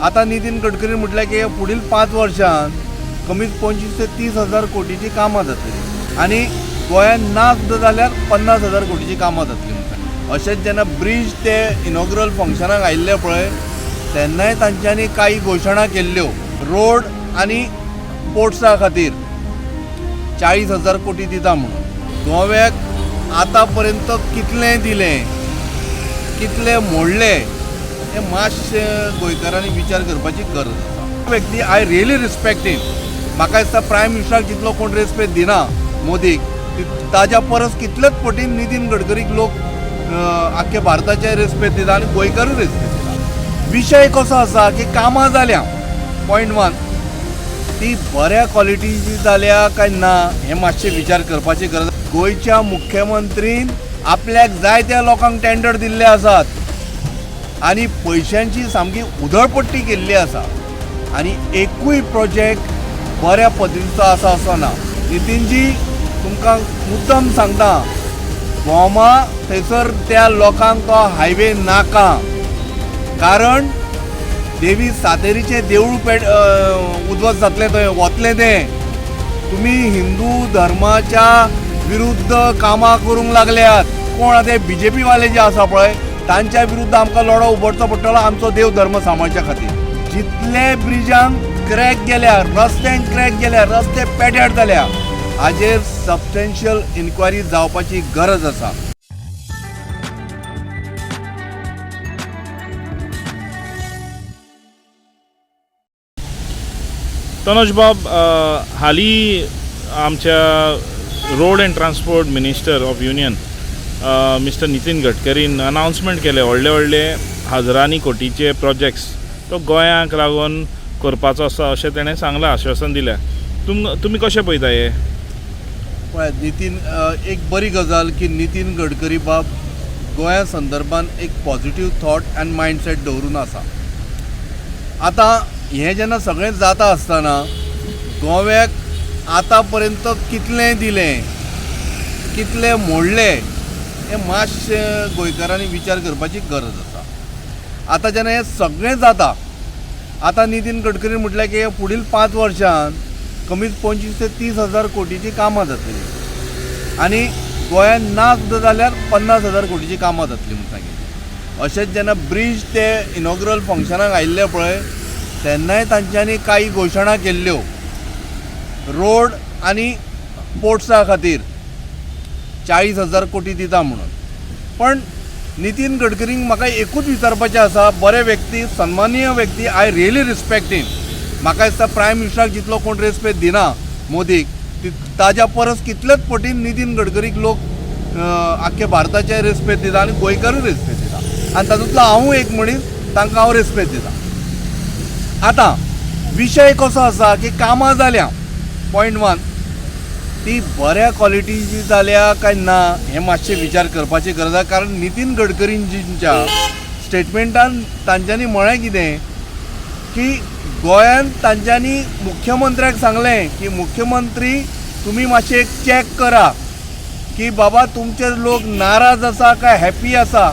आता नितीन गडकरी म्हटलं की पुढील 5 वर्षांत कमीत 25 ते 30,000 कोटीची कामां जातली आणि गोंयांत ना सुद्दां जाल्यार 50,000 कोटीची कामां जातली म्हणटा. अशेंच जेन्ना ब्रिज ते इनॉग्रल फंक्शनाक आयिल्ले पळय तेन्नाय तांच्यांनी काही घोशणा केल्ल्यो. रोड आनी पोर्ट्सा खातीर 40,000 कोटी दिता म्हणून. गोव्याक आतां पर्यंत कितलें दिलें, कितले मोडले हे मातशें गोंयकारांनी विचार करपाची गरज आसा. व्यक्ती आय रियली रिस्पेक्ट हिम. म्हाका दिसता प्रायम मिनिस्टराक जितलो कोण रेस्पेद दिना मोदीक ताज्या परस कितलेच पटीन नितीन गडकरीक लोक आख्खे भारताचे रेस्पेद दिता आनी गोंयकारूय रेस्पेद दिता. विशय कसो आसा की कामां जाल्या पॉयंट 1 ती बऱ्या क्वॉलिटीची जाल्या काय ना हे मातशें विचार करपाची गरज. गोंयच्या मुख्यमंत्रीन आपल्याक जाय त्या लोकांक टेंडर दिल्ले आसात आनी पयशांची सामकी उधळपट्टी केल्ली आसा आनी एकूय प्रोजेक्ट बऱ्या पद्दतीचो आसा असो ना. नितीनजी तुमकां मुद्दम सांगता गोमा थंयसर त्या लोकांक तो हायवे नाका. कारण देवी सातेरीचें देवूळ उद्वस्त जातलें थंय वतलें तें. तुमी हिंदू धर्माच्या विरुद्ध कामां करूंक लागल्यात. कोण ते BJP वाले जे आसा पळय तांच्या विरुद्ध आमकां लढो उबडचो पडटलो आमचो देव धर्म सांबाळच्या खातीर. जितले ब्रिजांक क्रॅक गेल्या, रस्त्यांक क्रॅक गेल्या, रस्ते पेड्यार जाल्या हाजेर सबस्टेन्शियल इन्क्वायरी जावपाची गरज आसा. तनोज बाब, हालीं आमच्या road and transport minister of union mister Nitin गडकरीन अनाउन्समेंट केले व्हडले हजारांनी कोटीचे प्रोजेक्ट्स तो गोंयांक लागून करपाचो आसा अशें तेणें सांगलां, आश्वासन दिल्या. तुमी कशें पळयता हे? पळय नितीन, एक बरी गजाल की नितीन गडकरी बाब गोंया संदर्भात एक पॉझिटिव्ह थॉट अँड मायंडसेट दवरून आसा. आतां हें जेन्ना सगळें जाता आसतना गोव्याक आतां पर्यंत कितलें दिलें, कितले मोडले हे मातशें गोंयकारांनी विचार करपाची गरज आसा. आतां जेन्ना हें सगळें जाता आतां नितीन गडकरी म्हटलें की पुढील 5 वर्षांत कमीत 25 ते 30,000 कोटीची कामां जातली आनी गोंयांत ना सुद्दां जाल्यार 50,000 कोटीची कामां जातली म्हूण सांगिल्लें. अशेंच जेन्ना ब्रिज ते इनॉग्रल फंक्शनाक आयिल्ले पळय तेन्नाय तांच्यांनी काही घोशणा केल्ल्यो. रोड आनी पोर्ट्सा खातीर 40,000 कोटी दिता म्हणून. पण नितीन गडकरींक म्हाका एकूच विचारपाचें आसा, बरे व्यक्ती, सन्मानीय व्यक्ती, आय रियली रिस्पेक्ट हिम. म्हाका दिसता प्रायम मिनिस्टराक जितलो कोण रेस्पेद दिना मोदीक ताज्या परस कितलेच पटीन नितीन गडकरीक लोक आख्खे भारताचे रेस्पेद दिता आनी गोंयकारूय रेस्पेद दिता आनी तातूंतलो हांवूय एक मनीस तांकां हांव रेस्पेद दिता. आतां विशय कसो आसा की कामां जाल्या पॉयंट 1 ती बऱ्या क्वॉलिटीची जाल्या काय ना हे मातशें विचार करपाची गरज आसा. कारण नितीन गडकरींच्या स्टेटमेंटान तांच्यांनी म्हळें कितें की गोंयांत तांच्यांनी मुख्यमंत्र्याक सांगलें की मुख्यमंत्री तुमी मातशें एक चॅक करा की बाबा तुमचे लोक नाराज आसा काय हॅप्पी आसा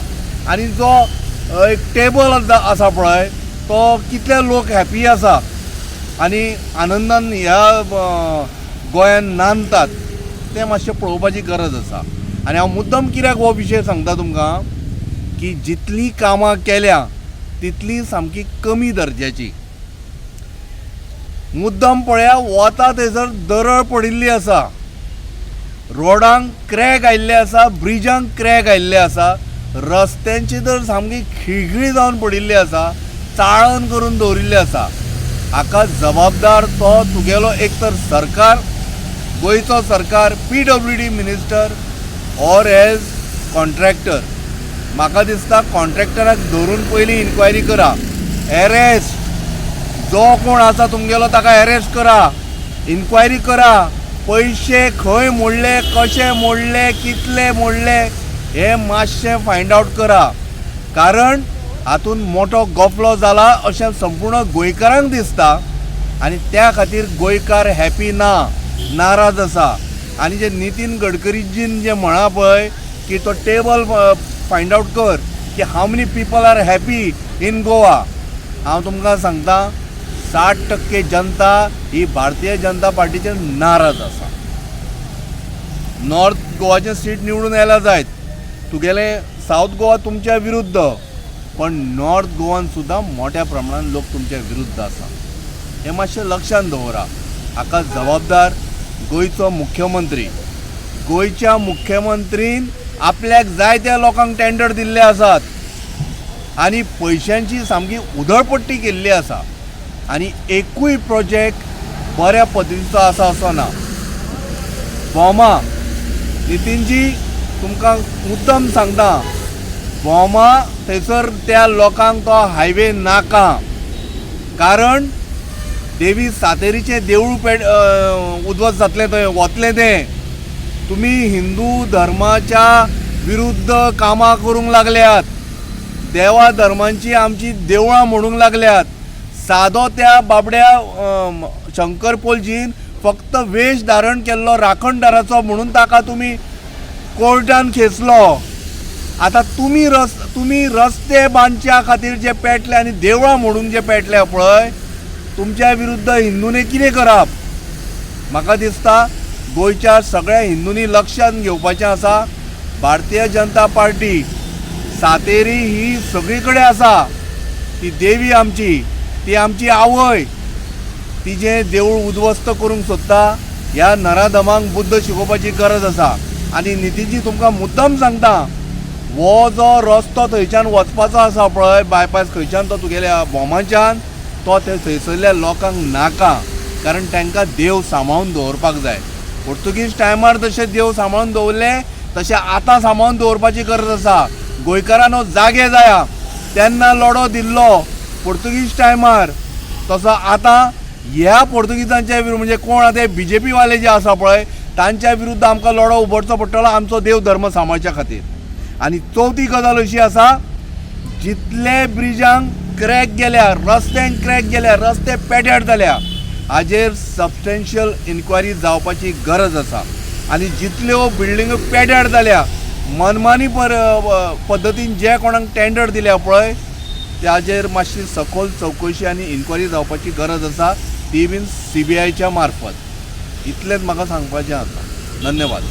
आनी जो एक टेबल आसा पळय तो कितले लोक हॅप्पी आसा आनी आनंदान ह्या गोंयांत नांदतात तें मातशें पळोवपाची गरज आसा. आनी हांव मुद्दम कित्याक हो विशय सांगता तुमकां की जितली कामां केल्या तितली सामकी कमी दर्ज्याची. मुद्दम पळया वता थंयसर दरळ पडिल्ली आसा, रोडांक क्रॅक आयिल्ले आसा, ब्रिजांक क्रॅक आयिल्ले आसा, रस्त्यांची तर सामकी खिळखिळी जावन पडिल्ली आसा, चाळण करून दवरिल्ली आसा. हाका जबाबदार तो तुगेलो एक तर सरकार, गोंयचो सरकार, PWD minister or as contractor. म्हाका दिसता कॉन्ट्रॅक्टराक धरून पयलीं इन्क्वायरी करा, अरेस्ट जो कोण आसा तुमगेलो ताका अरेस्ट करा, इन्क्वायरी करा, पयशे खंय मोडले, कशे मोडले, कितले मोडले हे मातशें फायंड आवट करा. कारण हातून मोठो गफलो जाला अशें संपूर्ण गोंयकारांक दिसता आनी त्या खातीर गोंयकार हॅपी ना, नाराज आसा. आनी जे नितीन गडकरीजीन जे म्हणा पळय की तो टेबल फायंड आवट कर की how many people are happy in Goa, हांव तुमकां सांगता 60% जनता ही भारतीय जनता पार्टीचेर नाराज आसा. नॉर्थ गोवाचे सीट निवडून आयला जायत, तुगेले साऊथ गोवा तुमच्या विरुद्ध, पण नॉर्थ गोवान सुद्दां मोठ्या प्रमाणात लोक तुमच्या विरुद्ध आसा. हें मातशें लक्षांत दवरा. हाका जबाबदार गोंयचो मुख्यमंत्री. गोंयच्या मुख्यमंत्रीन आपल्याक जाय त्या लोकांक टेंडर दिल्ले आसात आनी पयशांची सामकी उधळपट्टी केल्ली आसा आनी एकूय प्रोजेक्ट बऱ्या पद्दतीचो आसा असो ना. बोमा नितीनजी तुमकां मुद्दम सांगता, बोमा थंयसर त्या लोकांक तो हायवे नाका, कारण देवी सातेरीचें देवूळ उद्वस्त जातलें थंय वतलें तें. तुमी हिंदू धर्माच्या विरुद्ध कामां करूंक लागल्यात, देवा धर्मांची आमची देवळां म्हणूंक लागल्यात. सादो त्या बाबड्या शंकर पोलजीन फक्त वेश धारण केल्लो राखणदाराचो म्हणून ताका तुमी कोर्टान खेचलो. आतां तुमी रस्ते बांदच्या खातीर जे पेटले आनी देवळां म्हणून जे पेटल्या पळय, तुमच्या विरुद्ध हिंदूंनी कितें करप? म्हाका दिसता गोंयच्या सगळ्या हिंदूंनी लक्षांत घेवपाचें आसा. भारतीय जनता पार्टी सातेरी ही सगळी कडेन आसा. ती देवी आमची, ती आमची आवय. तिजें देवूळ उद्वस्त करूंक सोदता. ह्या नराधमांक बुद्ध शिकोवपाची गरज आसा. आनी नितीनजी तुमकां मुद्दम सांगता, हो जो रस्तो थंयच्यान वचपाचो आसा पळय, बायपास खंयच्यान तो तुगेल्या बोमाच्यान, तो थंयसरल्या लोकांक नाका, कारण तांकां देव सांबाळून दवरपाक जाय. पोर्तुगीज टायमार जशे देव सांबाळून दवरले तशें आतां सांबाळून दवरपाची गरज आसा. गोंयकारांनो जागे जाया. तेन्ना लढो दिल्लो पोर्तुगीज टायमार, तसो आतां ह्या पोर्तुगीजांच्या विरुद्ध, म्हणजे कोण आतां BJP वाले जे आसा पळय, तांच्या विरुद्ध आमकां लढो उबडचो पडटलो आमचो देव धर्म सांबाळच्या खातीर. आनी चवथी गजाल अशी आसा, जितले ब्रिजांक क्रॅक गेल्या, रस्त्यांक क्रॅक गेल्या, रस्ते पेड्यार जाल्या, हाजेर सबस्टेन्शियल इन्क्वायरी जावपाची गरज आसा. आनी जितल्यो बिल्डिंगो पेड्यार जाल्या, मनमानी पद्दतीन जे कोणाक टेंडर दिल्या पळय, ताजेर मातशी सखोल चवकशी आनी इन्क्वायरी जावपाची गरज आसा, ती बीन CBIच्या मार्फत. इतलेंच म्हाका सांगपाचें आसा. धन्यवाद.